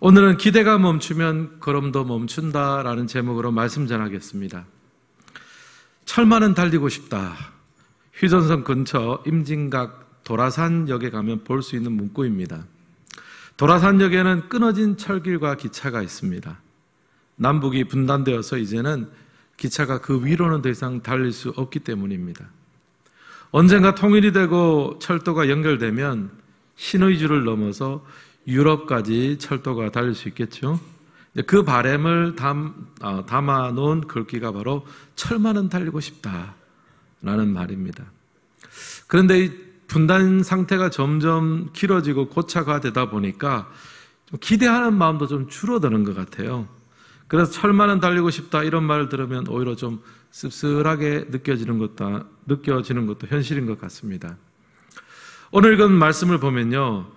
오늘은 기대가 멈추면 걸음도 멈춘다라는 제목으로 말씀 전하겠습니다. 철만은 달리고 싶다. 휴전선 근처 임진각 도라산역에 가면 볼 수 있는 문구입니다. 도라산역에는 끊어진 철길과 기차가 있습니다. 남북이 분단되어서 이제는 기차가 그 위로는 더 이상 달릴 수 없기 때문입니다. 언젠가 통일이 되고 철도가 연결되면 신의주를 넘어서 유럽까지 철도가 달릴 수 있겠죠. 그 바람을 담아놓은 글귀가 바로 철만은 달리고 싶다라는 말입니다. 그런데 이 분단 상태가 점점 길어지고 고차가 되다 보니까 좀 기대하는 마음도 좀 줄어드는 것 같아요. 그래서 철만은 달리고 싶다 이런 말을 들으면 오히려 좀 씁쓸하게 느껴지는 것도 현실인 것 같습니다. 오늘 읽은 말씀을 보면요,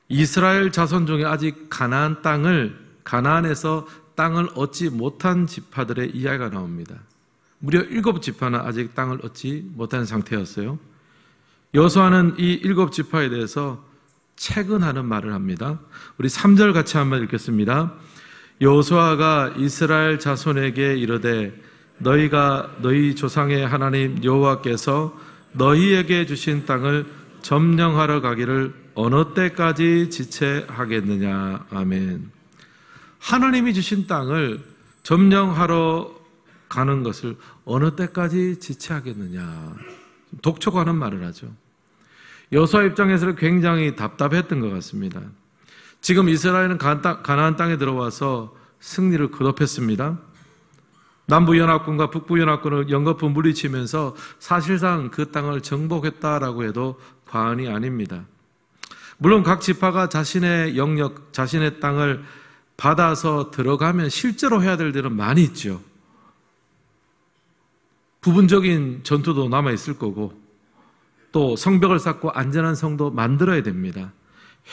이스라엘 자손 중에 아직 가나안에서 땅을 얻지 못한 지파들의 이야기가 나옵니다. 무려 7지파는 아직 땅을 얻지 못한 상태였어요. 여호수아는 이 7지파에 대해서 채근하는 말을 합니다. 우리 3절 같이 한번 읽겠습니다. 여호수아가 이스라엘 자손에게 이르되 너희가 너희 조상의 하나님 여호와께서 너희에게 주신 땅을 점령하러 가기를 어느 때까지 지체하겠느냐. 아멘. 하나님이 주신 땅을 점령하러 가는 것을 어느 때까지 지체하겠느냐. 독촉하는 말을 하죠. 여호수아 입장에서는 굉장히 답답했던 것 같습니다. 지금 이스라엘은 가나안 땅에 들어와서 승리를 거듭했습니다. 남부연합군과 북부연합군을 연거푸 물리치면서 사실상 그 땅을 정복했다라고 해도 과언이 아닙니다. 물론 각 지파가 자신의 영역, 자신의 땅을 받아서 들어가면 실제로 해야 될 일은 많이 있죠. 부분적인 전투도 남아있을 거고 또 성벽을 쌓고 안전한 성도 만들어야 됩니다.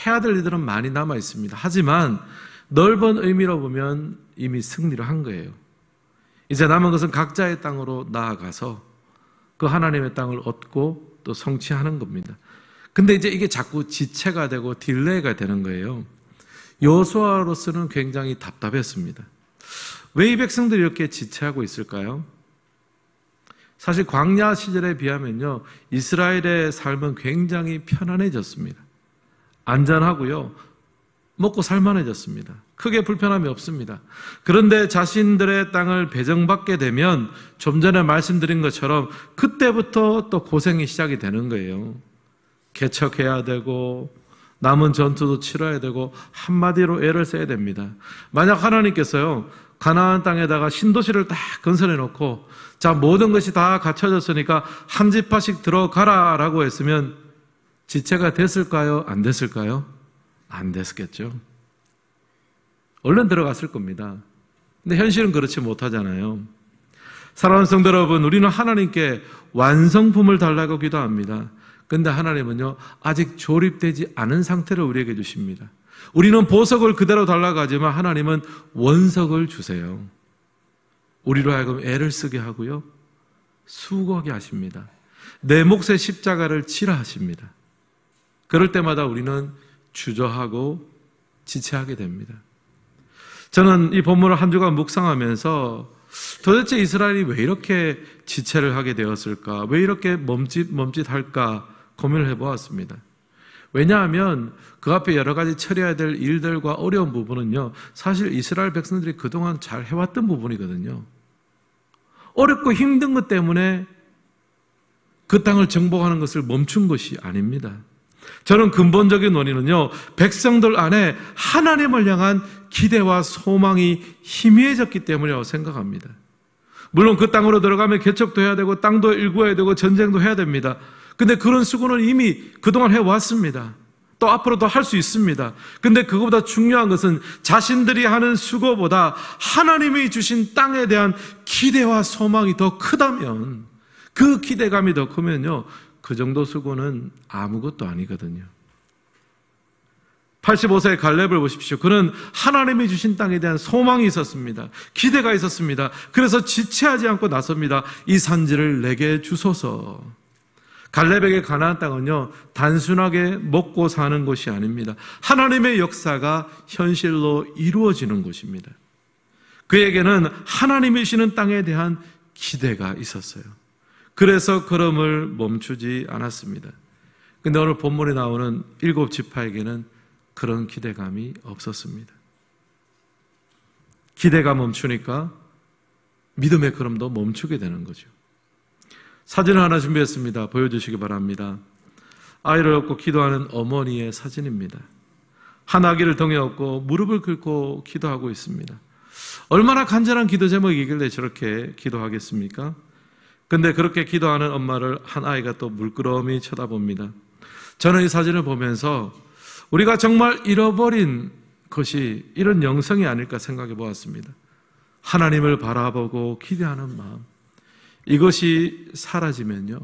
해야 될 일들은 많이 남아있습니다. 하지만 넓은 의미로 보면 이미 승리를 한 거예요. 이제 남은 것은 각자의 땅으로 나아가서 그 하나님의 땅을 얻고 또 성취하는 겁니다. 근데 이제 이게 자꾸 지체가 되고 딜레이가 되는 거예요. 여호수아로서는 굉장히 답답했습니다. 왜 이 백성들이 이렇게 지체하고 있을까요? 사실 광야 시절에 비하면요, 이스라엘의 삶은 굉장히 편안해졌습니다. 안전하고요, 먹고 살만해졌습니다. 크게 불편함이 없습니다. 그런데 자신들의 땅을 배정받게 되면 좀 전에 말씀드린 것처럼 그때부터 또 고생이 시작이 되는 거예요. 개척해야 되고 남은 전투도 치러야 되고 한마디로 애를 써야 됩니다. 만약 하나님께서요, 가나안 땅에다가 신도시를 딱 건설해 놓고 자, 모든 것이 다 갖춰졌으니까 한 지파씩 들어가라 라고 했으면 지체가 됐을까요? 안 됐을까요? 안 됐겠죠. 얼른 들어갔을 겁니다. 근데 현실은 그렇지 못하잖아요. 사랑하는 성도 여러분, 우리는 하나님께 완성품을 달라고 기도합니다. 근데 하나님은요, 아직 조립되지 않은 상태를 우리에게 주십니다. 우리는 보석을 그대로 달라고 하지만 하나님은 원석을 주세요. 우리로 하여금 애를 쓰게 하고요, 수고하게 하십니다. 내 몫의 십자가를 지라 하십니다. 그럴 때마다 우리는 주저하고 지체하게 됩니다. 저는 이 본문을 한 주간 묵상하면서 도대체 이스라엘이 왜 이렇게 지체를 하게 되었을까? 왜 이렇게 멈칫할까? 고민을 해보았습니다. 왜냐하면 그 앞에 여러 가지 처리해야 될 일들과 어려운 부분은요, 사실 이스라엘 백성들이 그동안 잘 해왔던 부분이거든요. 어렵고 힘든 것 때문에 그 땅을 정복하는 것을 멈춘 것이 아닙니다. 저는 근본적인 원인은요, 백성들 안에 하나님을 향한 기대와 소망이 희미해졌기 때문이라고 생각합니다. 물론 그 땅으로 들어가면 개척도 해야 되고 땅도 일구어야 되고 전쟁도 해야 됩니다. 근데 그런 수고는 이미 그동안 해왔습니다. 또 앞으로도 할 수 있습니다. 근데 그거보다 중요한 것은 자신들이 하는 수고보다 하나님이 주신 땅에 대한 기대와 소망이 더 크다면, 그 기대감이 더 크면요, 그 정도 수고는 아무것도 아니거든요. 85세의 갈렙을 보십시오. 그는 하나님이 주신 땅에 대한 소망이 있었습니다. 기대가 있었습니다. 그래서 지체하지 않고 나섭니다. 이 산지를 내게 주소서. 갈렙에게 가나안 땅은요, 단순하게 먹고 사는 곳이 아닙니다. 하나님의 역사가 현실로 이루어지는 곳입니다. 그에게는 하나님이시는 땅에 대한 기대가 있었어요. 그래서 걸음을 멈추지 않았습니다. 근데 오늘 본문에 나오는 7지파에게는 그런 기대감이 없었습니다. 기대가 멈추니까 믿음의 걸음도 멈추게 되는 거죠. 사진을 하나 준비했습니다. 보여주시기 바랍니다. 아이를 얻고 기도하는 어머니의 사진입니다. 한 아기를 등에 업고 무릎을 꿇고 기도하고 있습니다. 얼마나 간절한 기도 제목이길래 저렇게 기도하겠습니까? 근데 그렇게 기도하는 엄마를 한 아이가 또 물끄러미 쳐다봅니다. 저는 이 사진을 보면서 우리가 정말 잃어버린 것이 이런 영성이 아닐까 생각해 보았습니다. 하나님을 바라보고 기대하는 마음, 이것이 사라지면요,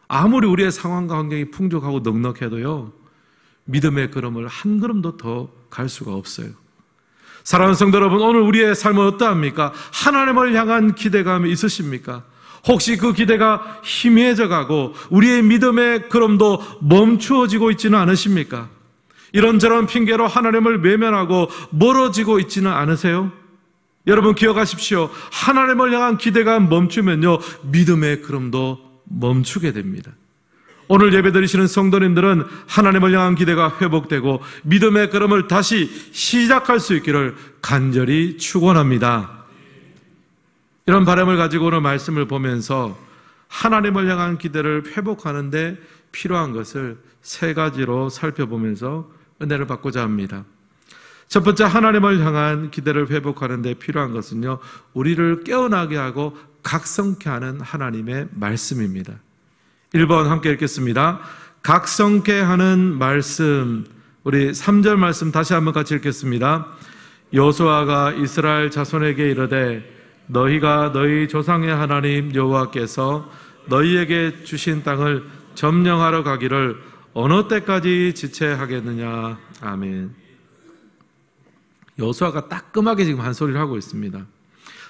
아무리 우리의 상황과 환경이 풍족하고 넉넉해도요, 믿음의 걸음을 한 걸음도 더 갈 수가 없어요. 사랑하는 성도 여러분, 오늘 우리의 삶은 어떠합니까? 하나님을 향한 기대감이 있으십니까? 혹시 그 기대가 희미해져 가고 우리의 믿음의 걸음도 멈추어지고 있지는 않으십니까? 이런저런 핑계로 하나님을 외면하고 멀어지고 있지는 않으세요? 여러분 기억하십시오. 하나님을 향한 기대가 멈추면요, 믿음의 걸음도 멈추게 됩니다. 오늘 예배드리시는 성도님들은 하나님을 향한 기대가 회복되고 믿음의 걸음을 다시 시작할 수 있기를 간절히 축원합니다. 이런 바람을 가지고 오늘 말씀을 보면서 하나님을 향한 기대를 회복하는 데 필요한 것을 세 가지로 살펴보면서 은혜를 받고자 합니다. 첫 번째, 하나님을 향한 기대를 회복하는 데 필요한 것은요, 우리를 깨어나게 하고 각성케 하는 하나님의 말씀입니다. 1번 함께 읽겠습니다. 각성케 하는 말씀. 우리 3절 말씀 다시 한번 같이 읽겠습니다. 여호수아가 이스라엘 자손에게 이르되 너희가 너희 조상의 하나님 여호와께서 너희에게 주신 땅을 점령하러 가기를 어느 때까지 지체하겠느냐. 아멘. 여호수아가 따끔하게 지금 한 소리를 하고 있습니다.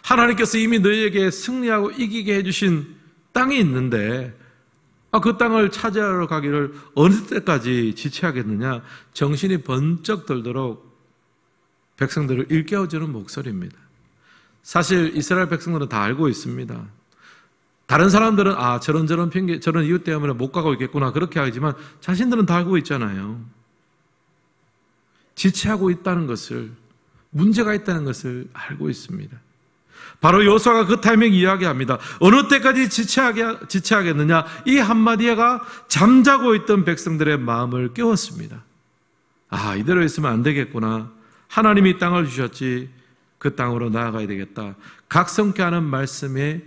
하나님께서 이미 너희에게 승리하고 이기게 해주신 땅이 있는데 그 땅을 차지하러 가기를 어느 때까지 지체하겠느냐. 정신이 번쩍 들도록 백성들을 일깨워주는 목소리입니다. 사실 이스라엘 백성들은 다 알고 있습니다. 다른 사람들은 저런 핑계, 저런 이유 때문에 못 가고 있겠구나 그렇게 하지만 자신들은 다 알고 있잖아요. 지체하고 있다는 것을, 문제가 있다는 것을 알고 있습니다. 바로 여호수아가 그 타이밍 이야기합니다. 어느 때까지 지체하겠느냐. 이 한마디가 잠자고 있던 백성들의 마음을 깨웠습니다. 이대로 있으면 안 되겠구나. 하나님이 땅을 주셨지, 그 땅으로 나아가야 되겠다. 각성케 하는 말씀에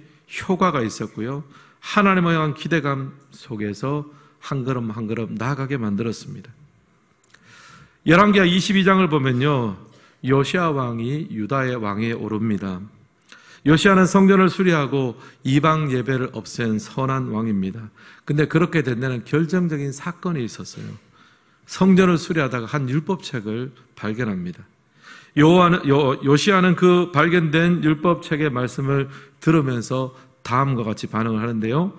효과가 있었고요, 하나님을 향한 기대감 속에서 한 걸음 한 걸음 나아가게 만들었습니다. 열왕기하 22장을 보면요, 요시야 왕이 유다의 왕위에 오릅니다. 요시야는 성전을 수리하고 이방 예배를 없앤 선한 왕입니다. 근데 그렇게 된 데는 결정적인 사건이 있었어요. 성전을 수리하다가 한 율법책을 발견합니다. 요시야는 그 발견된 율법책의 말씀을 들으면서 다음과 같이 반응을 하는데요.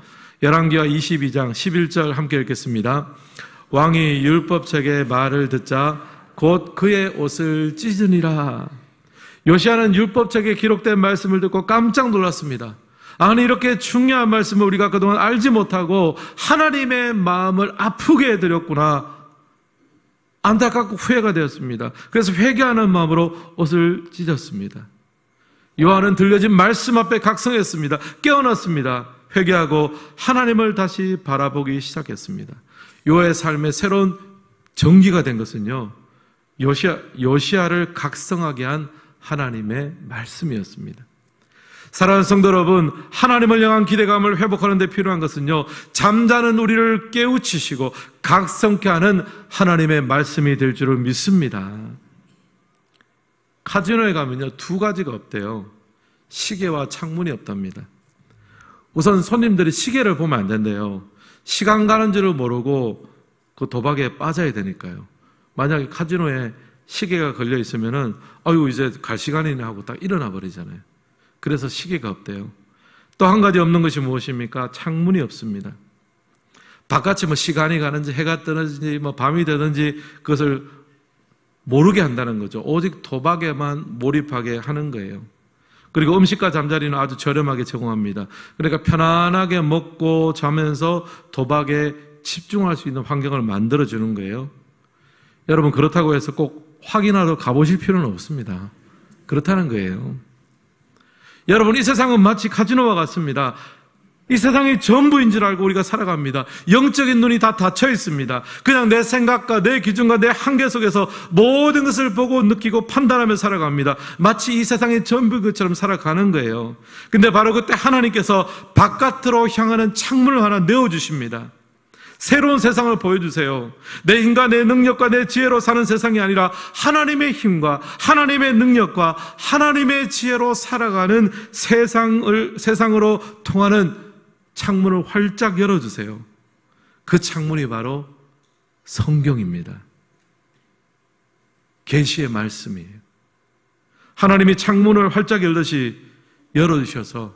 열왕기하 22장 11절 함께 읽겠습니다. 왕이 율법책의 말을 듣자 곧 그의 옷을 찢으니라. 요시야는 율법책에 기록된 말씀을 듣고 깜짝 놀랐습니다. 아니, 이렇게 중요한 말씀을 우리가 그동안 알지 못하고 하나님의 마음을 아프게 해드렸구나. 안타깝고 후회가 되었습니다. 그래서 회개하는 마음으로 옷을 찢었습니다. 요한은 들려진 말씀 앞에 각성했습니다. 깨어났습니다. 회개하고 하나님을 다시 바라보기 시작했습니다. 요의 삶의 새로운 전기가 된 것은요, 요시야를 각성하게 한 하나님의 말씀이었습니다. 사랑하는 성도 여러분, 하나님을 향한 기대감을 회복하는 데 필요한 것은요, 잠자는 우리를 깨우치시고 각성케 하는 하나님의 말씀이 될 줄을 믿습니다. 카지노에 가면요, 두 가지가 없대요. 시계와 창문이 없답니다. 우선 손님들이 시계를 보면 안 된대요. 시간 가는 줄을 모르고 그 도박에 빠져야 되니까요. 만약에 카지노에 시계가 걸려 있으면은 이제 갈 시간이네 하고 딱 일어나 버리잖아요. 그래서 시계가 없대요. 또 한 가지 없는 것이 무엇입니까? 창문이 없습니다. 바깥이 시간이 가는지 해가 뜨는지 밤이 되는지 그것을 모르게 한다는 거죠. 오직 도박에만 몰입하게 하는 거예요. 그리고 음식과 잠자리는 아주 저렴하게 제공합니다. 그러니까 편안하게 먹고 자면서 도박에 집중할 수 있는 환경을 만들어주는 거예요. 여러분, 그렇다고 해서 꼭 확인하러 가보실 필요는 없습니다. 그렇다는 거예요. 여러분, 이 세상은 마치 카지노와 같습니다. 이 세상이 전부인 줄 알고 우리가 살아갑니다. 영적인 눈이 다 닫혀 있습니다. 그냥 내 생각과 내 기준과 내 한계 속에서 모든 것을 보고 느끼고 판단하며 살아갑니다. 마치 이 세상이 전부인 것처럼 살아가는 거예요. 근데 바로 그때 하나님께서 바깥으로 향하는 창문을 하나 내어주십니다. 새로운 세상을 보여주세요. 내 힘과 내 능력과 내 지혜로 사는 세상이 아니라 하나님의 힘과 하나님의 능력과 하나님의 지혜로 살아가는 세상으로 통하는 창문을 활짝 열어주세요. 그 창문이 바로 성경입니다. 계시의 말씀이에요. 하나님이 창문을 활짝 열어주셔서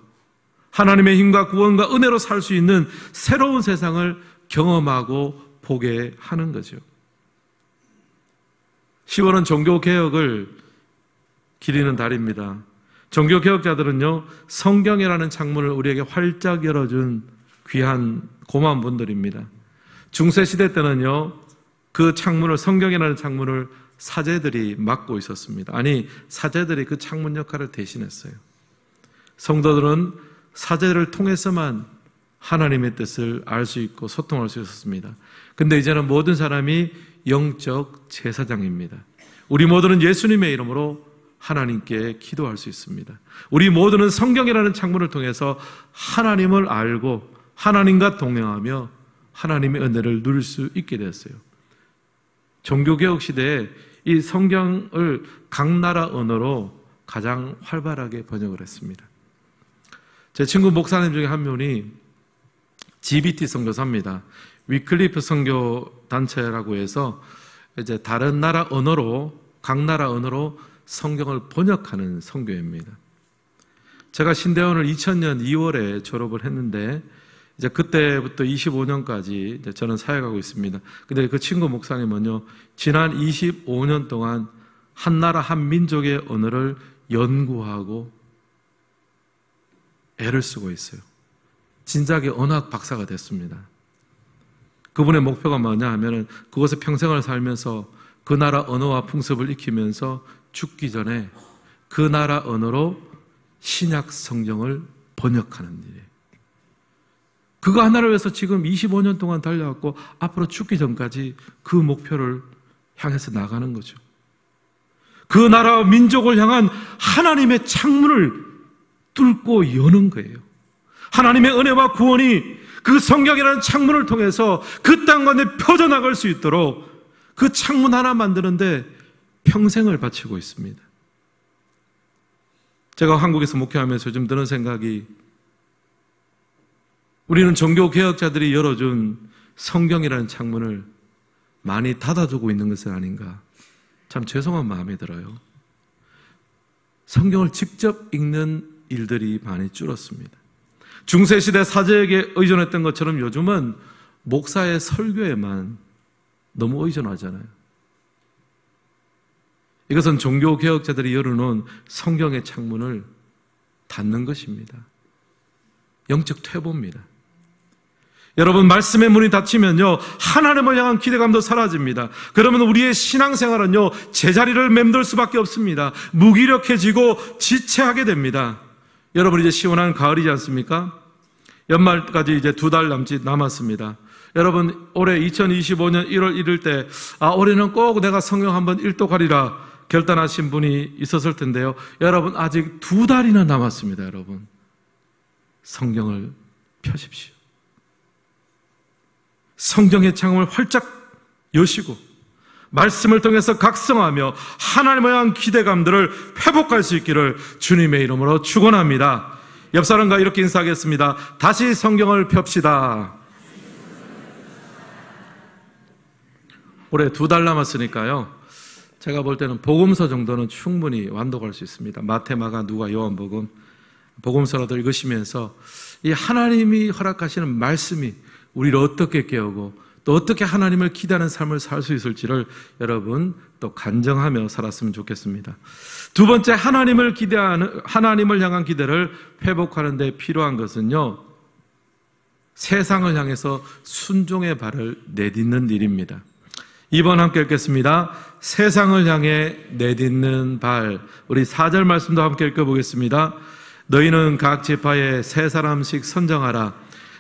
하나님의 힘과 구원과 은혜로 살 수 있는 새로운 세상을 경험하고 보게 하는 거죠. 10월은 종교개혁을 기리는 달입니다. 종교개혁자들은요, 성경이라는 창문을 우리에게 활짝 열어준 귀한 고마운 분들입니다. 중세시대 때는요, 그 창문을, 성경이라는 창문을 사제들이 맡고 있었습니다. 아니, 사제들이 그 창문 역할을 대신했어요. 성도들은 사제를 통해서만 하나님의 뜻을 알 수 있고 소통할 수 있었습니다. 근데 이제는 모든 사람이 영적 제사장입니다. 우리 모두는 예수님의 이름으로 하나님께 기도할 수 있습니다. 우리 모두는 성경이라는 창문을 통해서 하나님을 알고 하나님과 동행하며 하나님의 은혜를 누릴 수 있게 되었어요. 종교개혁 시대에 이 성경을 각 나라 언어로 가장 활발하게 번역을 했습니다. 제 친구 목사님 중에 한 분이 GBT 선교사입니다. 위클리프 선교 단체라고 해서 이제 다른 나라 언어로, 각 나라 언어로 성경을 번역하는 선교회입니다. 제가 신대원을 2000년 2월에 졸업을 했는데 이제 그때부터 25년까지 이제 저는 사역하고 있습니다. 근데 그 친구 목사님은요, 지난 25년 동안 한 나라 한 민족의 언어를 연구하고 애를 쓰고 있어요. 진작에 언어학 박사가 됐습니다. 그분의 목표가 뭐냐 하면은 그곳에 평생을 살면서 그 나라 언어와 풍습을 익히면서 죽기 전에 그 나라 언어로 신약 성경을 번역하는 일이에요. 그거 하나를 위해서 지금 25년 동안 달려왔고 앞으로 죽기 전까지 그 목표를 향해서 나가는 거죠. 그 나라와 민족을 향한 하나님의 창문을 뚫고 여는 거예요. 하나님의 은혜와 구원이 그 성경이라는 창문을 통해서 그 땅 가운데 펴져나갈 수 있도록 그 창문 하나 만드는데 평생을 바치고 있습니다. 제가 한국에서 목회하면서 요즘 드는 생각이, 우리는 종교개혁자들이 열어준 성경이라는 창문을 많이 닫아두고 있는 것은 아닌가, 참 죄송한 마음이 들어요. 성경을 직접 읽는 일들이 많이 줄었습니다. 중세시대 사제에게 의존했던 것처럼 요즘은 목사의 설교에만 너무 의존하잖아요. 이것은 종교개혁자들이 열어놓은 성경의 창문을 닫는 것입니다. 영적 퇴보입니다. 여러분, 말씀의 문이 닫히면요, 하나님을 향한 기대감도 사라집니다. 그러면 우리의 신앙생활은요, 제자리를 맴돌 수밖에 없습니다. 무기력해지고 지체하게 됩니다. 여러분, 이제 시원한 가을이지 않습니까? 연말까지 이제 2달 남짓 남았습니다. 여러분, 올해 2025년 1월 1일 때 올해는 꼭 내가 성경 한번 일독하리라 결단하신 분이 있었을 텐데요. 여러분, 아직 2달이나 남았습니다. 여러분, 성경을 펴십시오. 성경의 창문을 활짝 여시고 말씀을 통해서 각성하며 하나님을 향한 기대감들을 회복할 수 있기를 주님의 이름으로 축원합니다. 옆 사람과 이렇게 인사하겠습니다. 다시 성경을 펴시다. 올해 2달 남았으니까요, 제가 볼 때는 복음서 정도는 충분히 완독할 수 있습니다. 마태, 마가, 누가, 요한복음, 복음서라도 읽으시면서 이 하나님이 허락하시는 말씀이 우리를 어떻게 깨우고 또 어떻게 하나님을 기대하는 삶을 살 수 있을지를 여러분 또 간증하며 살았으면 좋겠습니다. 두 번째, 하나님을 향한 기대를 회복하는 데 필요한 것은요, 세상을 향해서 순종의 발을 내딛는 일입니다. 2번 함께 읽겠습니다. 세상을 향해 내딛는 발. 우리 4절 말씀도 함께 읽어보겠습니다. 너희는 각 지파에 세 사람씩 선정하라.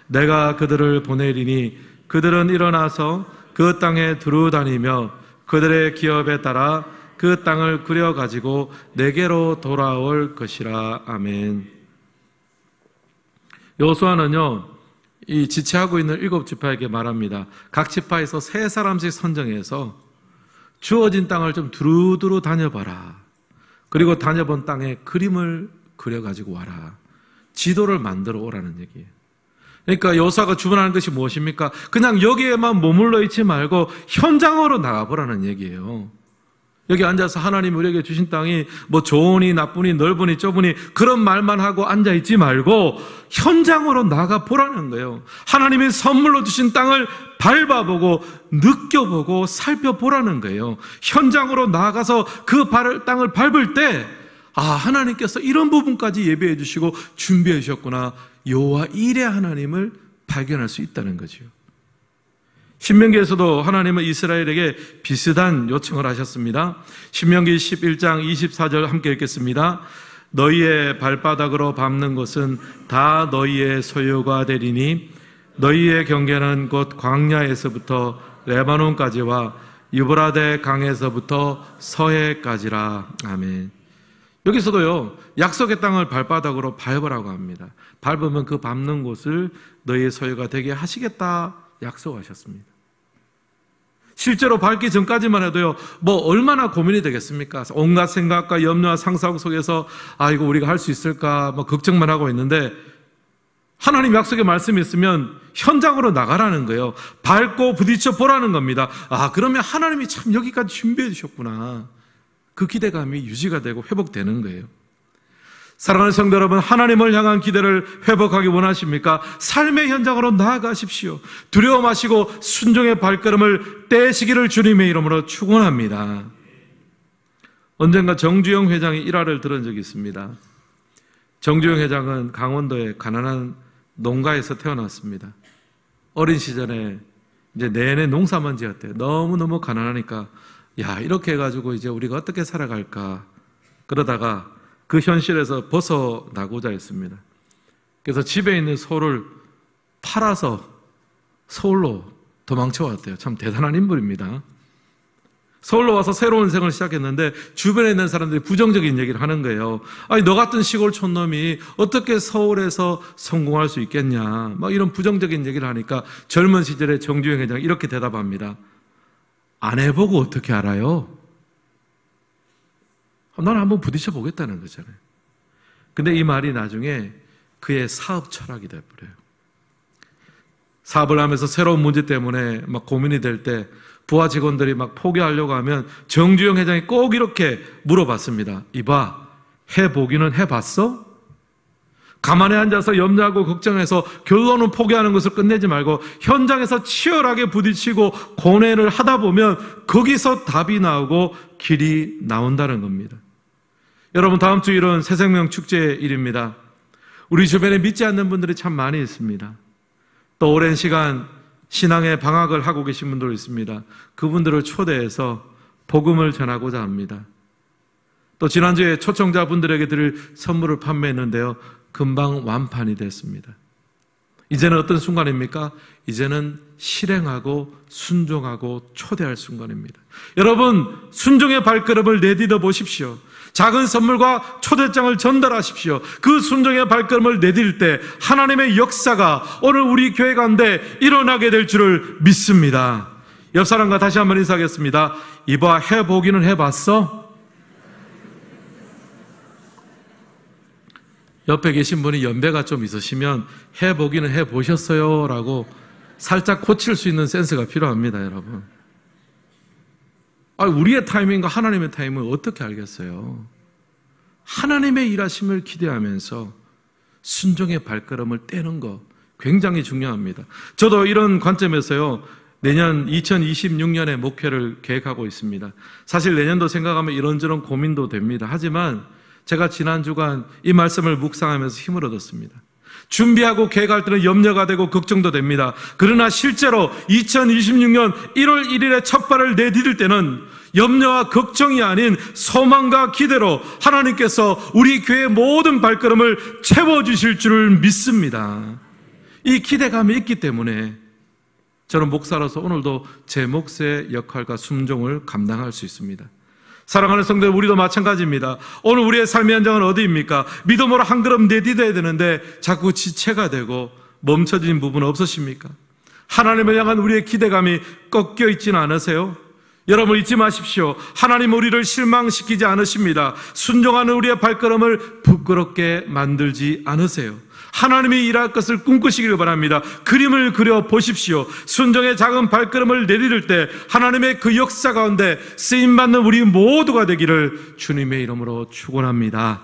내가 그들을 보내리니 그들은 일어나서 그 땅에 두루 다니며 그들의 기업에 따라 그 땅을 그려가지고 내게로 돌아올 것이라. 아멘. 여호수아는요, 이 지체하고 있는 7지파에게 말합니다. 각 지파에서 세 사람씩 선정해서 주어진 땅을 좀 두루두루 다녀봐라. 그리고 다녀본 땅에 그림을 그려가지고 와라. 지도를 만들어 오라는 얘기예요. 그러니까 여호수아가 주문하는 것이 무엇입니까? 그냥 여기에만 머물러 있지 말고 현장으로 나가보라는 얘기예요. 여기 앉아서 하나님이 우리에게 주신 땅이 뭐 좋으니 나쁘니 넓으니 좁으니 그런 말만 하고 앉아있지 말고 현장으로 나가보라는 거예요. 하나님이 선물로 주신 땅을 밟아보고 느껴보고 살펴보라는 거예요. 현장으로 나가서 그 땅을 밟을 때 하나님께서 이런 부분까지 예배해 주시고 준비해 주셨구나. 여호와 일의 하나님을 발견할 수 있다는 거죠. 신명기에서도 하나님은 이스라엘에게 비슷한 요청을 하셨습니다. 신명기 11장 24절 함께 읽겠습니다. 너희의 발바닥으로 밟는 곳은 다 너희의 소유가 되리니 너희의 경계는 곧 광야에서부터 레바논까지와 유브라데 강에서부터 서해까지라. 아멘. 여기서도요, 약속의 땅을 발바닥으로 밟으라고 합니다. 밟으면 그 밟는 곳을 너희의 소유가 되게 하시겠다 약속하셨습니다. 실제로 밟기 전까지만 해도요, 뭐 얼마나 고민이 되겠습니까? 온갖 생각과 염려와 상상 속에서 이거 우리가 할 수 있을까 뭐 걱정만 하고 있는데, 하나님 약속의 말씀이 있으면 현장으로 나가라는 거예요. 밟고 부딪혀 보라는 겁니다. 그러면 하나님이 참 여기까지 준비해 주셨구나. 그 기대감이 유지가 되고 회복되는 거예요. 사랑하는 성도 여러분, 하나님을 향한 기대를 회복하기 원하십니까? 삶의 현장으로 나아가십시오. 두려워 마시고 순종의 발걸음을 떼시기를 주님의 이름으로 축원합니다. 언젠가 정주영 회장이 일화를 들은 적이 있습니다. 정주영 회장은 강원도의 가난한 농가에서 태어났습니다. 어린 시절에 이제 내내 농사만 지었대요. 너무너무 가난하니까 이렇게 해가지고 이제 우리가 어떻게 살아갈까. 그러다가 그 현실에서 벗어나고자 했습니다. 그래서 집에 있는 소를 팔아서 서울로 도망쳐 왔대요. 참 대단한 인물입니다. 서울로 와서 새로운 생을 시작했는데 주변에 있는 사람들이 부정적인 얘기를 하는 거예요. 너 같은 시골 촌놈이 어떻게 서울에서 성공할 수 있겠냐. 막 이런 부정적인 얘기를 하니까 젊은 시절에 정주영 회장이 이렇게 대답합니다. 안 해보고 어떻게 알아요? 나는 한번 부딪혀 보겠다는 거잖아요. 근데 이 말이 나중에 그의 사업 철학이 돼버려요. 사업을 하면서 새로운 문제 때문에 막 고민이 될 때 부하 직원들이 막 포기하려고 하면 정주영 회장이 꼭 이렇게 물어봤습니다. 이봐, 해보기는 해봤어? 가만히 앉아서 염려하고 걱정해서 결론은 포기하는 것을 끝내지 말고 현장에서 치열하게 부딪히고 고뇌를 하다 보면 거기서 답이 나오고 길이 나온다는 겁니다. 여러분, 다음 주일은 새생명 축제일입니다. 우리 주변에 믿지 않는 분들이 참 많이 있습니다. 또 오랜 시간 신앙의 방학을 하고 계신 분들도 있습니다. 그분들을 초대해서 복음을 전하고자 합니다. 또 지난주에 초청자분들에게 드릴 선물을 판매했는데요, 금방 완판이 됐습니다. 이제는 어떤 순간입니까? 이제는 실행하고 순종하고 초대할 순간입니다. 여러분, 순종의 발걸음을 내딛어 보십시오. 작은 선물과 초대장을 전달하십시오. 그 순종의 발걸음을 내딜 때 하나님의 역사가 오늘 우리 교회 가운데 일어나게 될 줄을 믿습니다. 옆 사람과 다시 한번 인사하겠습니다. 이봐, 해보기는 해봤어? 옆에 계신 분이 연배가 좀 있으시면 해보기는 해보셨어요? 라고 살짝 고칠 수 있는 센스가 필요합니다, 여러분. 우리의 타이밍과 하나님의 타이밍을 어떻게 알겠어요? 하나님의 일하심을 기대하면서 순종의 발걸음을 떼는 것, 굉장히 중요합니다. 저도 이런 관점에서요, 내년 2026년에 목회를 계획하고 있습니다. 사실 내년도 생각하면 이런저런 고민도 됩니다. 하지만 제가 지난 주간 이 말씀을 묵상하면서 힘을 얻었습니다. 준비하고 계획할 때는 염려가 되고 걱정도 됩니다. 그러나 실제로 2026년 1월 1일에 첫 발을 내디딜 때는 염려와 걱정이 아닌 소망과 기대로 하나님께서 우리 교회의 모든 발걸음을 채워주실 줄을 믿습니다. 이 기대감이 있기 때문에 저는 목사로서 오늘도 제 몫의 역할과 순종을 감당할 수 있습니다. 사랑하는 성도들, 우리도 마찬가지입니다. 오늘 우리의 삶의 현장은 어디입니까? 믿음으로 한 걸음 내디뎌야 되는데 자꾸 지체가 되고 멈춰진 부분 없으십니까? 하나님을 향한 우리의 기대감이 꺾여 있지는 않으세요? 여러분 잊지 마십시오. 하나님 우리를 실망시키지 않으십니다. 순종하는 우리의 발걸음을 부끄럽게 만들지 않으세요. 하나님이 일할 것을 꿈꾸시기를 바랍니다. 그림을 그려 보십시오. 순종의 작은 발걸음을 내디딜 때 하나님의 그 역사 가운데 쓰임받는 우리 모두가 되기를 주님의 이름으로 축원합니다.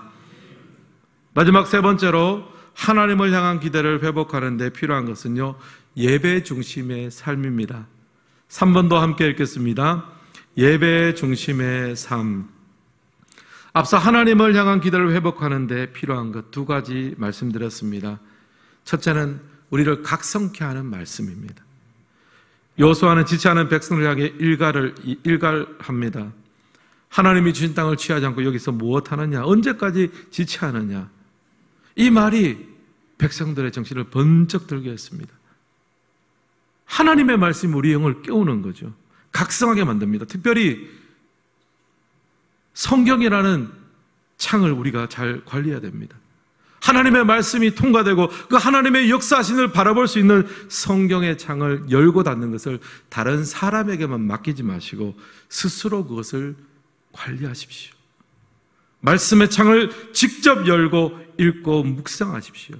마지막 세 번째로 하나님을 향한 기대를 회복하는 데 필요한 것은요, 예배 중심의 삶입니다. 3번도 함께 읽겠습니다. 예배 중심의 삶. 앞서 하나님을 향한 기대를 회복하는 데 필요한 것 두 가지 말씀드렸습니다. 첫째는 우리를 각성케 하는 말씀입니다. 여호수아는 지체하는 백성을 향해 일갈합니다. 하나님이 주신 땅을 취하지 않고 여기서 무엇하느냐? 언제까지 지체하느냐? 이 말이 백성들의 정신을 번쩍 들게 했습니다. 하나님의 말씀이 우리 영을 깨우는 거죠. 각성하게 만듭니다. 특별히 성경이라는 창을 우리가 잘 관리해야 됩니다. 하나님의 말씀이 통과되고 그 하나님의 역사하심을 바라볼 수 있는 성경의 창을 열고 닫는 것을 다른 사람에게만 맡기지 마시고 스스로 그것을 관리하십시오. 말씀의 창을 직접 열고 읽고 묵상하십시오.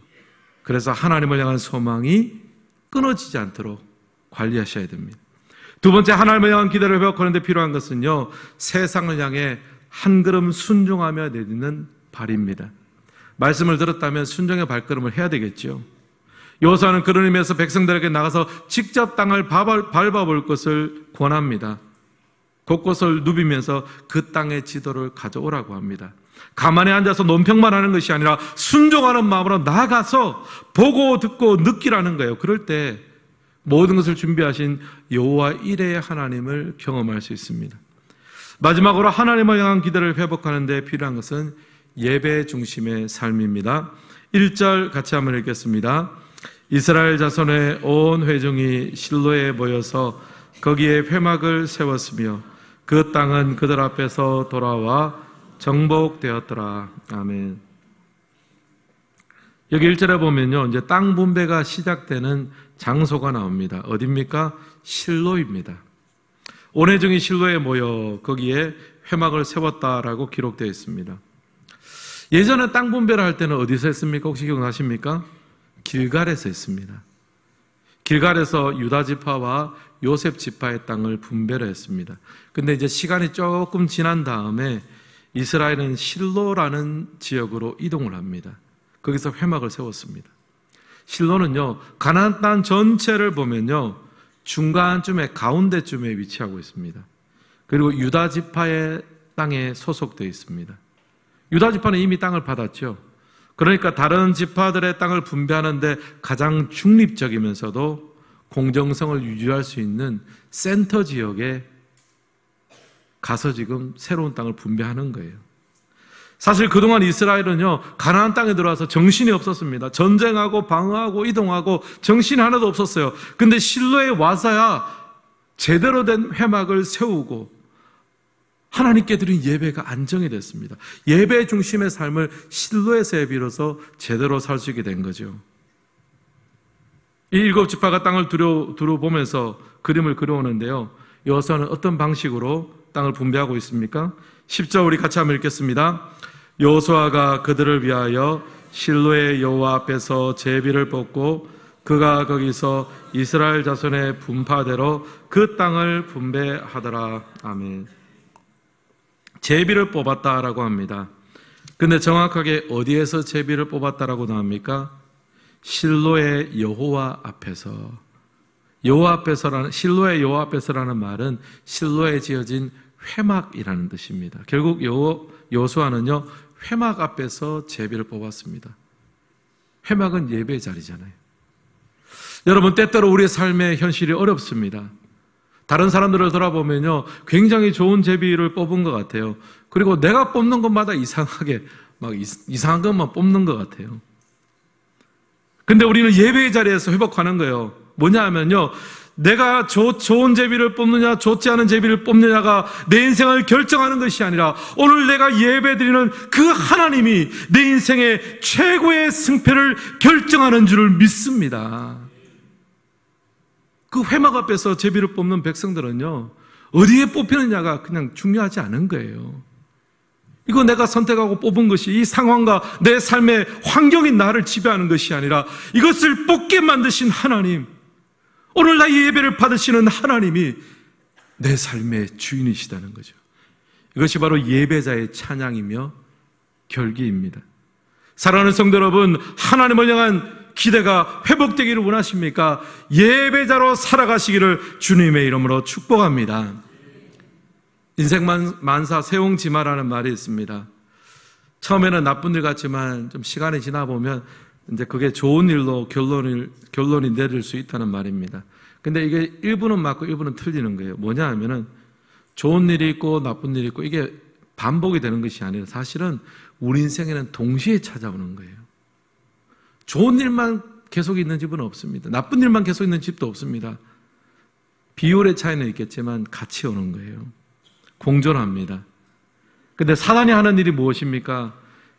그래서 하나님을 향한 소망이 끊어지지 않도록 관리하셔야 됩니다. 두 번째, 하나님을 향한 기대를 회복하는 데 필요한 것은요, 세상을 향해 한 걸음 순종하며 내딛는 발입니다. 말씀을 들었다면 순종의 발걸음을 해야 되겠죠. 여호수아는 그런 의미에서 백성들에게 나가서 직접 땅을 밟아볼 것을 권합니다. 곳곳을 누비면서 그 땅의 지도를 가져오라고 합니다. 가만히 앉아서 논평만 하는 것이 아니라 순종하는 마음으로 나아가서 보고 듣고 느끼라는 거예요. 그럴 때 모든 것을 준비하신 여호와 이레의 하나님을 경험할 수 있습니다. 마지막으로 하나님을 향한 기대를 회복하는 데 필요한 것은 예배 중심의 삶입니다. 1절 같이 한번 읽겠습니다. 이스라엘 자손의 온 회중이 실로에 모여서 거기에 회막을 세웠으며 그 땅은 그들 앞에서 돌아와 정복되었더라. 아멘. 여기 1절에 보면요, 이제 땅 분배가 시작되는 장소가 나옵니다. 어디입니까? 실로입니다. 온 회중이 실로에 모여 거기에 회막을 세웠다라고 기록되어 있습니다. 예전에 땅 분배를 할 때는 어디서 했습니까? 혹시 기억나십니까? 길갈에서 했습니다. 길갈에서 유다 지파와 요셉 지파의 땅을 분배를 했습니다. 근데 이제 시간이 조금 지난 다음에 이스라엘은 실로라는 지역으로 이동을 합니다. 거기서 회막을 세웠습니다. 실로는요, 가나안 땅 전체를 보면요, 중간쯤에 가운데쯤에 위치하고 있습니다. 그리고 유다 지파의 땅에 소속되어 있습니다. 유다 지파는 이미 땅을 받았죠. 그러니까 다른 지파들의 땅을 분배하는데 가장 중립적이면서도 공정성을 유지할 수 있는 센터 지역에 가서 지금 새로운 땅을 분배하는 거예요. 사실 그동안 이스라엘은요, 가나안 땅에 들어와서 정신이 없었습니다. 전쟁하고 방어하고 이동하고 정신이 하나도 없었어요. 근데 실로에 와서야 제대로 된 회막을 세우고 하나님께 드린 예배가 안정이 됐습니다. 예배 중심의 삶을 실로에서 비로소 제대로 살 수 있게 된 거죠. 이 7지파가 땅을 두루보면서 그림을 그려오는데요, 여호수아는 어떤 방식으로 땅을 분배하고 있습니까? 10절 우리 같이 한번 읽겠습니다. 여호수아가 그들을 위하여 실로의 여호와 앞에서 제비를 뽑고 그가 거기서 이스라엘 자손의 분파대로 그 땅을 분배하더라. 아멘. 제비를 뽑았다라고 합니다. 근데 정확하게 어디에서 제비를 뽑았다라고 나옵니까? 실로의 여호와 앞에서라는 실로의 여호와 앞에서라는 말은 실로에 지어진 회막이라는 뜻입니다. 결국 여호수아는요 회막 앞에서 제비를 뽑았습니다. 회막은 예배의 자리잖아요. 여러분, 때때로 우리의 삶의 현실이 어렵습니다. 다른 사람들을 돌아보면요 굉장히 좋은 제비를 뽑은 것 같아요. 그리고 내가 뽑는 것마다 이상하게 막 이상한 것만 뽑는 것 같아요. 근데 우리는 예배의 자리에서 회복하는 거예요. 뭐냐 하면요 내가 좋은 제비를 뽑느냐 좋지 않은 제비를 뽑느냐가 내 인생을 결정하는 것이 아니라 오늘 내가 예배드리는 그 하나님이 내 인생의 최고의 승패를 결정하는 줄을 믿습니다. 그 회막 앞에서 제비를 뽑는 백성들은요 어디에 뽑히느냐가 그냥 중요하지 않은 거예요. 이거 내가 선택하고 뽑은 것이 이 상황과 내 삶의 환경이 나를 지배하는 것이 아니라 이것을 뽑게 만드신 하나님, 오늘 나의 예배를 받으시는 하나님이 내 삶의 주인이시다는 거죠. 이것이 바로 예배자의 찬양이며 결기입니다. 사랑하는 성도 여러분, 하나님을 향한 기대가 회복되기를 원하십니까? 예배자로 살아가시기를 주님의 이름으로 축복합니다. 인생 만사 세옹지마라는 말이 있습니다. 처음에는 나쁜 일 같지만 좀 시간이 지나 보면 이제 그게 좋은 일로 결론이 내릴 수 있다는 말입니다. 근데 이게 일부는 맞고 일부는 틀리는 거예요. 뭐냐 하면은 좋은 일이 있고 나쁜 일이 있고 이게 반복이 되는 것이 아니라 사실은 우리 인생에는 동시에 찾아오는 거예요. 좋은 일만 계속 있는 집은 없습니다. 나쁜 일만 계속 있는 집도 없습니다. 비율의 차이는 있겠지만 같이 오는 거예요. 공존합니다. 근데 사단이 하는 일이 무엇입니까?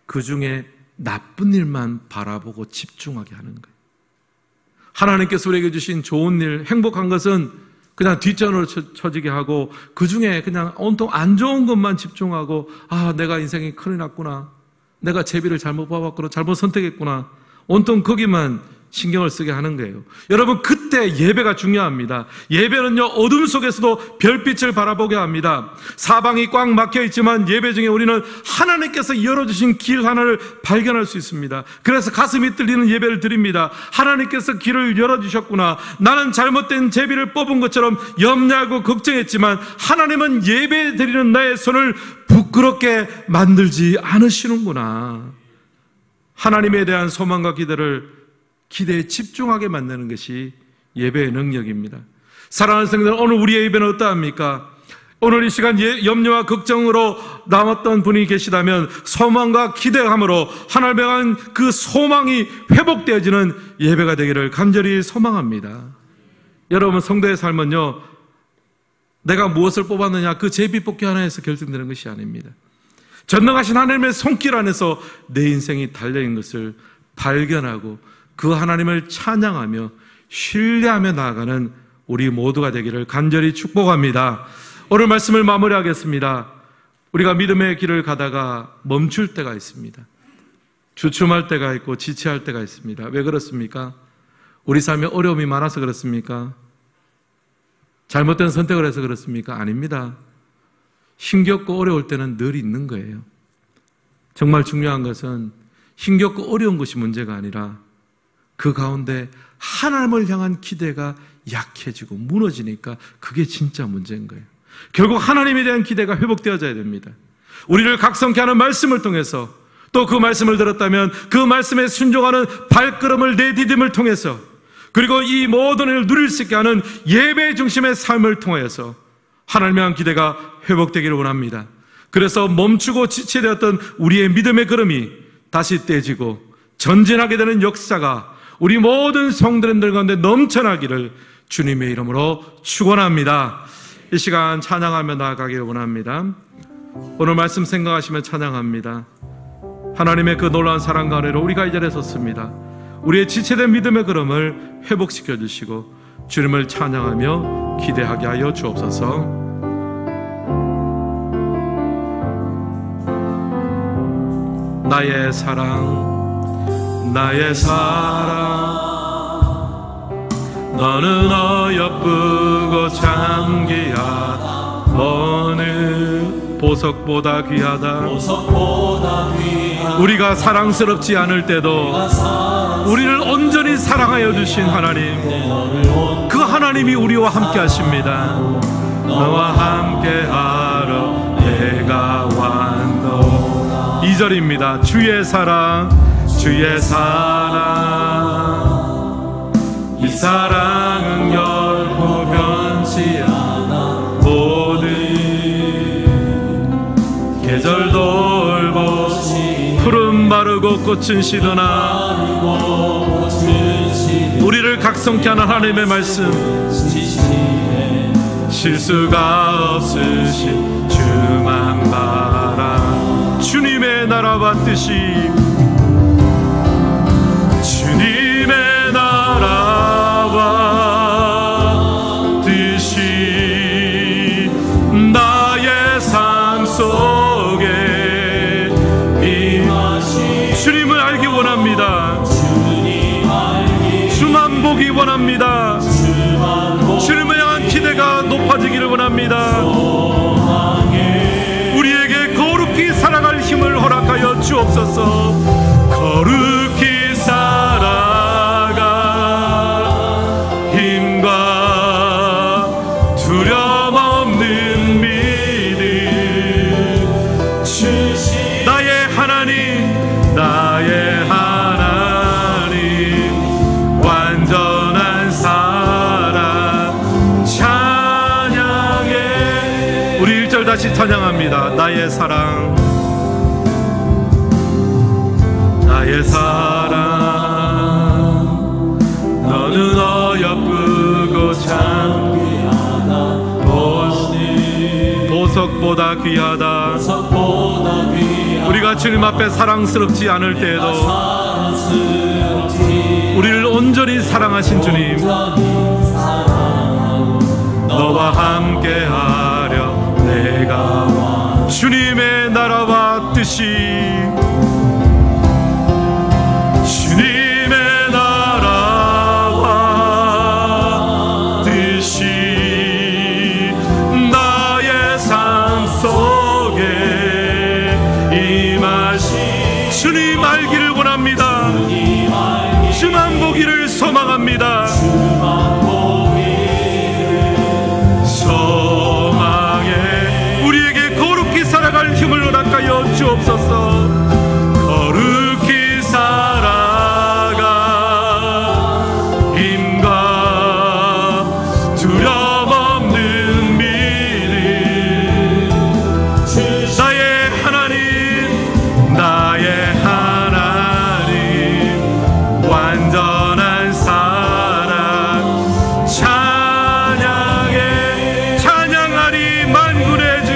그 중에 나쁜 일만 바라보고 집중하게 하는 거예요. 하나님께서 우리에게 주신 좋은 일, 행복한 것은 그냥 뒷전으로 쳐지게 하고 그 중에 그냥 온통 안 좋은 것만 집중하고 내가 인생이 큰일 났구나. 내가 제비를 잘못 뽑았구나. 잘못 선택했구나. 온통 거기만 신경을 쓰게 하는 거예요. 여러분, 그때 예배가 중요합니다. 예배는요 어둠 속에서도 별빛을 바라보게 합니다. 사방이 꽉 막혀 있지만 예배 중에 우리는 하나님께서 열어주신 길 하나를 발견할 수 있습니다. 그래서 가슴이 뚫리는 예배를 드립니다. 하나님께서 길을 열어주셨구나. 나는 잘못된 제비를 뽑은 것처럼 염려하고 걱정했지만 하나님은 예배 드리는 나의 손을 부끄럽게 만들지 않으시는구나. 하나님에 대한 소망과 기대에 집중하게 만드는 것이 예배의 능력입니다. 사랑하는 성도들, 오늘 우리의 예배는 어떠합니까? 오늘 이 시간 염려와 걱정으로 남았던 분이 계시다면 소망과 기대함으로 하나님에 대한 그 소망이 회복되어지는 예배가 되기를 간절히 소망합니다. 여러분, 성도의 삶은요 내가 무엇을 뽑았느냐 그 제비 뽑기 하나에서 결정되는 것이 아닙니다. 전능하신 하나님의 손길 안에서 내 인생이 달려있는 것을 발견하고 그 하나님을 찬양하며 신뢰하며 나아가는 우리 모두가 되기를 간절히 축복합니다. 오늘 말씀을 마무리하겠습니다. 우리가 믿음의 길을 가다가 멈출 때가 있습니다. 주춤할 때가 있고 지체할 때가 있습니다. 왜 그렇습니까? 우리 삶에 어려움이 많아서 그렇습니까? 잘못된 선택을 해서 그렇습니까? 아닙니다. 힘겹고 어려울 때는 늘 있는 거예요. 정말 중요한 것은 힘겹고 어려운 것이 문제가 아니라 그 가운데 하나님을 향한 기대가 약해지고 무너지니까 그게 진짜 문제인 거예요. 결국 하나님에 대한 기대가 회복되어져야 됩니다. 우리를 각성케 하는 말씀을 통해서 또 그 말씀을 들었다면 그 말씀에 순종하는 발걸음을 내디딤을 통해서 그리고 이 모든 일을 누릴 수 있게 하는 예배 중심의 삶을 통해서 하나님에 대한 기대가 회복되기를 원합니다. 그래서 멈추고 지체되었던 우리의 믿음의 걸음이 다시 떼지고 전진하게 되는 역사가 우리 모든 성도님들 가운데 넘쳐나기를 주님의 이름으로 축원합니다. 이 시간 찬양하며 나아가기를 원합니다. 오늘 말씀 생각하시며 찬양합니다. 하나님의 그 놀라운 사랑 가운데로 우리가 이 자리에 섰습니다. 우리의 지체된 믿음의 걸음을 회복시켜 주시고 주님을 찬양하며 기대하게 하여 주옵소서. 나의 사랑, 나의 사랑, 너는 어여쁘고 장귀하다. 어느 보석보다 귀하다. 보석보다 귀하다. 우리가 사랑스럽지 않을 때도 우리를 온전히 사랑하여 주신 하나님, 그 하나님이 우리와 함께 하십니다. 너와 함께하러 내가 왔노라. 2절입니다. 주의 사랑, 주의 사랑, 이 사랑은 결코 변치 않아. 모든 계절 돌보시, 푸른 마르고 꽃은 시드나 우리를 각성케 하는 하나님의 말씀, 실수가 없으신 주만 바라. 주님의 나라와 뜻이, 주님의 나라와 뜻이 나의 삶 속에 임하시. 주님을 알기 원합니다. 주만 보기 원합니다. 주님을 향한 기대가 높아지기를 원합니다. 우리에게 거룩히 살아갈 힘을 허락하여 주옵소서. 거룩히 살아가 힘과 두려움 없는 믿음 주시. 나의 하나님, 나의 하나님, 완전한 사랑 찬양해. 우리 1절 다시 찬양합니다. 나의 사랑, 나의 사랑, 너는 어여쁘고 참 귀하다. 보석보다 귀하다. 우리가 주님 앞에 사랑스럽지 않을 때에도 우리를 온전히 사랑하신 주님, 너와 함께하려 내가 와. 주님의 나라와 뜻이, 주님의 나라와 뜻이 나의 삶 속에 임하시. 주님 알기를 원합니다. 주만 보기를 소망합니다. 소망해. 우리에게 거룩히 살아갈 힘을 허락하여 주옵소서. 거룩히 살아가 힘과 두려움 없는 믿음. 나의 하나님, 나의 하나님, 완전한 사랑 찬양해. 찬양하리 만군의 주,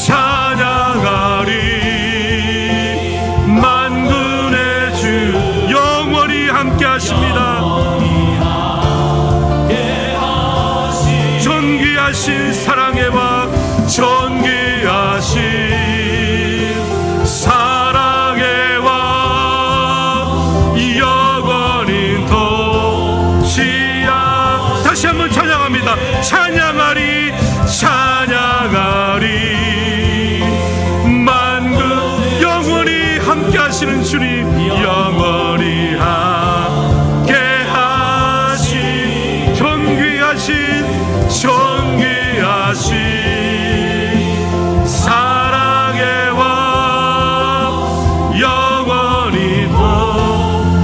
찬양하리 만군의 주. 영원히 함께 하십니다. 존귀하신 사랑의 왕, 존귀하신 사랑의 왕, 영원히 도시야. 다시 한번 찬양합니다. 찬양하리, 찬양하리 만군. 영원히 함께 하시는 주님, 영원히 함께 하신 존귀하신, 존귀하신 사랑의 왕, 영원히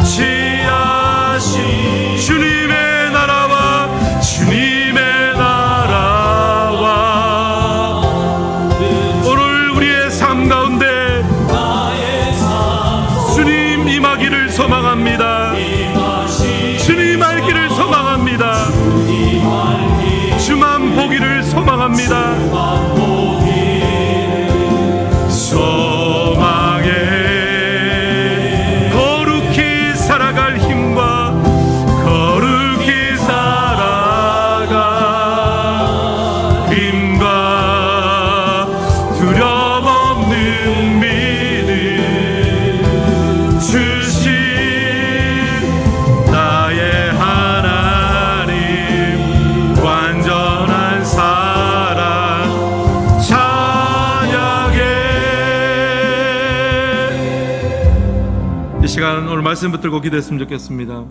도시하신 주님의 나라와, 주님의 나라와 오늘 우리의 삶 가운데 주님 임하기를 시간 오늘 말씀 붙들고 기도했으면 좋겠습니다.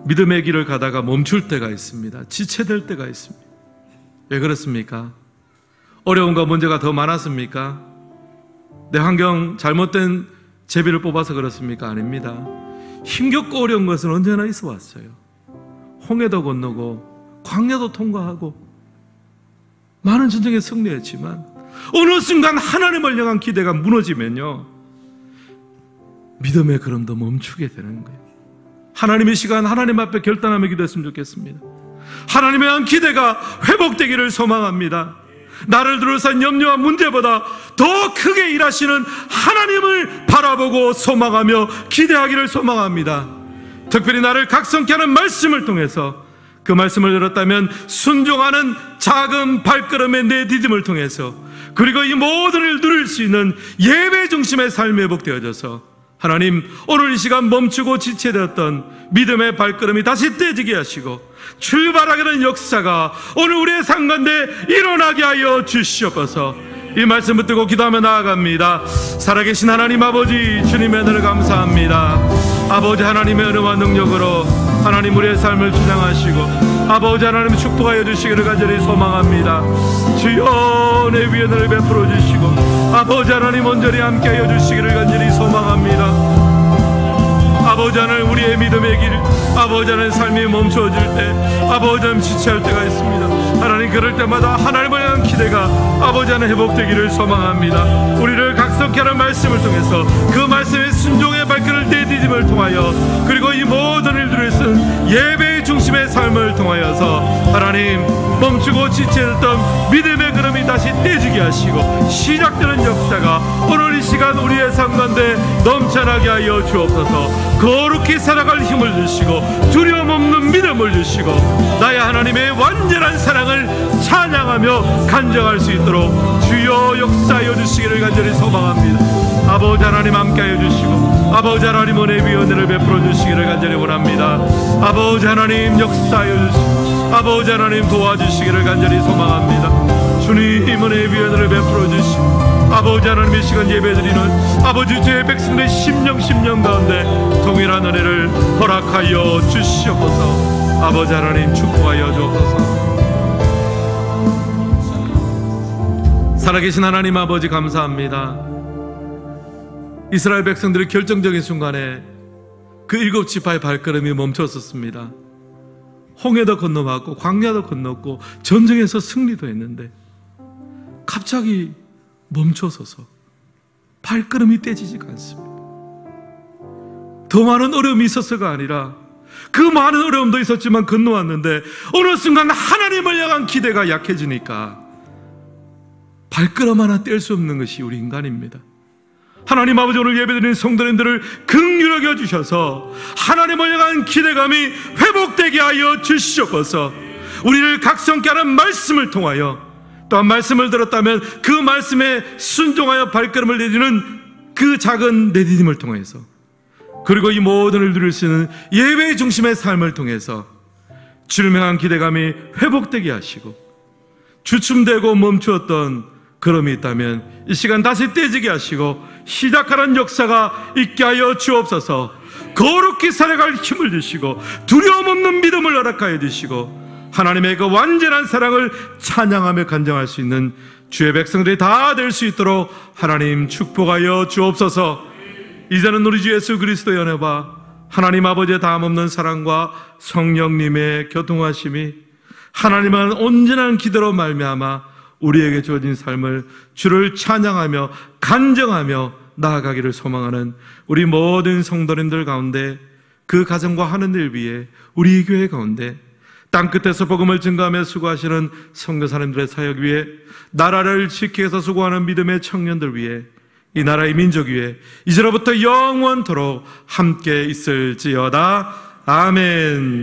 믿음의 길을 가다가 멈출 때가 있습니다. 지체될 때가 있습니다. 왜 그렇습니까? 어려움과 문제가 더 많았습니까? 내 환경 잘못된 제비를 뽑아서 그렇습니까? 아닙니다. 힘겹고 어려운 것은 언제나 있어 왔어요. 홍해도 건너고 광야도 통과하고 많은 전쟁에 승리했지만 어느 순간 하나님을 향한 기대가 무너지면요, 믿음의 걸음도 멈추게 되는 거예요. 하나님의 시간 하나님 앞에 결단하며 기도했으면 좋겠습니다. 하나님에 대한 기대가 회복되기를 소망합니다. 나를 둘러싼 염려와 문제보다 더 크게 일하시는 하나님을 바라보고 소망하며 기대하기를 소망합니다. 특별히 나를 각성케 하는 말씀을 통해서, 그 말씀을 들었다면 순종하는 작은 발걸음의 내디딤을 통해서, 그리고 이 모든 일을 누릴 수 있는 예배 중심의 삶이 회복되어져서 하나님, 오늘 이 시간 멈추고 지체되었던 믿음의 발걸음이 다시 떼지게 하시고 출발하게 된 역사가 오늘 우리의 삶 가운데 일어나게 하여 주시옵소서. 이 말씀 붙들고 기도하며 나아갑니다. 살아계신 하나님 아버지, 주님의 은혜를 감사합니다. 아버지 하나님의 은혜와 능력으로 하나님 우리의 삶을 주장하시고 아버지 하나님 축복하여 주시기를 간절히 소망합니다. 주여 내 위에 은혜를 베풀어 주시고 아버지 하나님 온전히 함께하여 주시기를 간절히 소망합니다. 아버지 하나님 우리의 믿음의 길, 아버지 하나님 삶이 멈춰질 때, 아버지 하나님 지체할 때가 있습니다. 하나님 그럴 때마다 하나님을 향한 기대가 아버지 하나님 회복되기를 소망합니다. 우리를 각성케 하는 말씀을 통해서 그 말씀의 순종의 발걸음을 내디딤을 통하여, 그리고 이 모든 일들을 쓴 예배의 중심의 삶을 통하여서 하나님 멈추고 지체했던 믿음의 걸음이 다시 떼지게 하시고 시작되는 역사가 오늘 이 시간 우리의 삶 가운데 넘쳐나게 하여 주옵소서. 거룩히 살아갈 힘을 주시고 두려움 없는 믿음을 주시고 나의 하나님의 완전한 사랑을 찬양하며 간증할 수 있도록 주여 역사하여 주시기를 간절히 소망합니다. 아버지 하나님 함께하여 주시고 아버지 하나님 은혜의 은혜를 베풀어 주시기를 간절히 원합니다. 아버지 하나님 역사하여 주시고 아버지 하나님 도와주시기를 간절히 소망합니다. 주님 은혜의 은혜를 베풀어 주시고 아버지 하나님의 시간 예배드리는 아버지 주의 백성들의 심령 가운데 동일한 은혜를 허락하여 주시옵소서. 아버지 하나님 축복하여 주옵소서. 살아계신 하나님 아버지 감사합니다. 이스라엘 백성들의 결정적인 순간에 그 7지파의 발걸음이 멈췄었습니다. 홍해도 건너왔고 광야도 건넜고 전쟁에서 승리도 했는데 갑자기 멈춰서서 발걸음이 떼지지가 않습니다. 더 많은 어려움이 있었어가 아니라 그 많은 어려움도 있었지만 건너왔는데 어느 순간 하나님을 향한 기대가 약해지니까 발걸음 하나 뗄 수 없는 것이 우리 인간입니다. 하나님 아버지, 오늘 예배드리는 성도님들을 긍휼하게 해주셔서 하나님을 향한 기대감이 회복되게 하여 주시옵소서. 우리를 각성케 하는 말씀을 통하여, 또한 말씀을 들었다면 그 말씀에 순종하여 발걸음을 내디는 그 작은 내디딤을 통해서, 그리고 이 모든 을 누릴 수 있는 예배의 중심의 삶을 통해서 주를 향한 기대감이 회복되게 하시고 주춤되고 멈추었던 걸음이 있다면 이 시간 다시 떼지게 하시고 시작하는 역사가 있게 하여 주옵소서. 거룩히 살아갈 힘을 주시고 두려움 없는 믿음을 허락하여 주시고 하나님의 그 완전한 사랑을 찬양하며 간증할 수 있는 주의 백성들이 다 될 수 있도록 하나님 축복하여 주옵소서. 이제는 우리 주 예수 그리스도의 은혜와 하나님 아버지의 다함없는 사랑과 성령님의 교통하심이 하나님은 온전한 기도로 말미암아 우리에게 주어진 삶을 주를 찬양하며 간증하며 나아가기를 소망하는 우리 모든 성도님들 가운데, 그 가정과 하는 일 위에 우리 교회 가운데 땅끝에서 복음을 증거하며 수고하시는 선교사님들의 사역 위에, 나라를 지키기 위해서 수고하는 믿음의 청년들 위에, 이 나라의 민족 위에 이제로부터 영원토록 함께 있을지어다. 아멘.